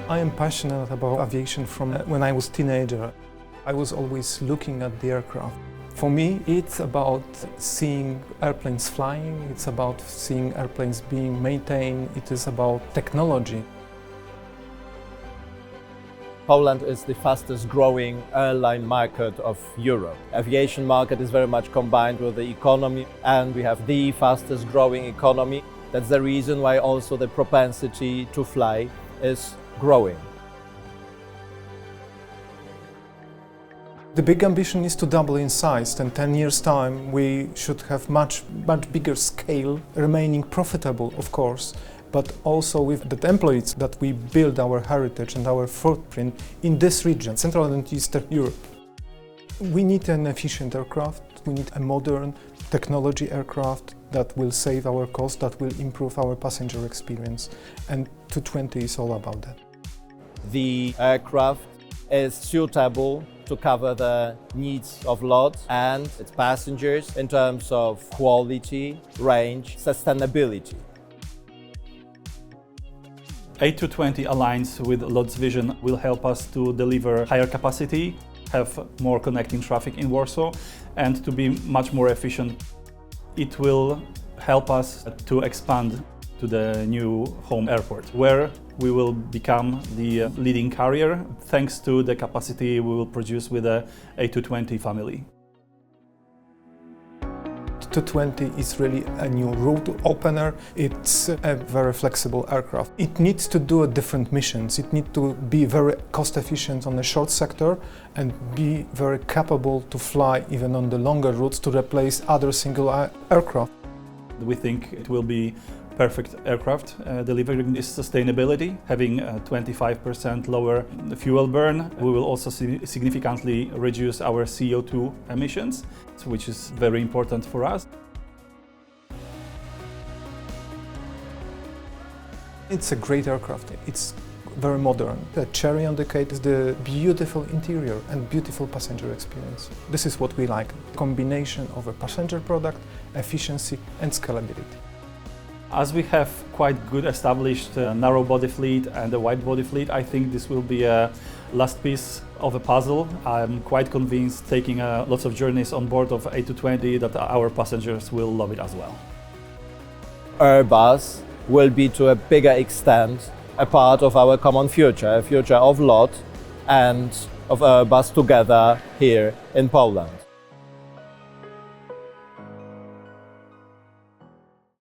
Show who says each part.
Speaker 1: I am passionate about aviation from when I was a teenager. I was always looking at the aircraft. For me, it's about seeing airplanes flying, it's about seeing airplanes being maintained, it is about technology.
Speaker 2: Poland is the fastest growing airline market of Europe. Aviation market is very much combined with the economy, and we have the fastest growing economy. That's the reason why also the propensity to fly is growing.
Speaker 1: The big ambition is to double in size. In 10 years' time, we should have much bigger scale, remaining profitable, of course, but also with the employees that we build our heritage and our footprint in this region, Central and Eastern Europe. We need an efficient aircraft, we need a modern technology aircraft that will save our costs, that will improve our passenger experience, and A220 is all about that.
Speaker 2: The aircraft is suitable to cover the needs of LOT and its passengers in terms of quality, range, sustainability.
Speaker 3: A220 aligns with LOT's vision, will help us to deliver higher capacity, have more connecting traffic in Warsaw, and to be much more efficient. It will help us to expand to the new home airport, where we will become the leading carrier thanks to the capacity we will produce with the A220 family.
Speaker 1: A220 is really a new route opener. It's a very flexible aircraft. It needs to do different missions. It needs to be very cost efficient on the short sector and be very capable to fly even on the longer routes to replace other single aircraft.
Speaker 3: We think it will be perfect aircraft, delivering this sustainability, having a 25% lower fuel burn. We will also significantly reduce our CO2 emissions, which is very important for us.
Speaker 1: It's a great aircraft. It's very modern. The cherry on the cake is the beautiful interior and beautiful passenger experience. This is what we like. A combination of a passenger product, efficiency and scalability.
Speaker 3: As we have quite good established narrow body fleet and a wide body fleet, I think this will be a last piece of a puzzle. I'm quite convinced, taking lots of journeys on board of A220, that our passengers will love it as well.
Speaker 2: Airbus will be to a bigger extent a part of our common future, a future of LOT and of Airbus together here in Poland.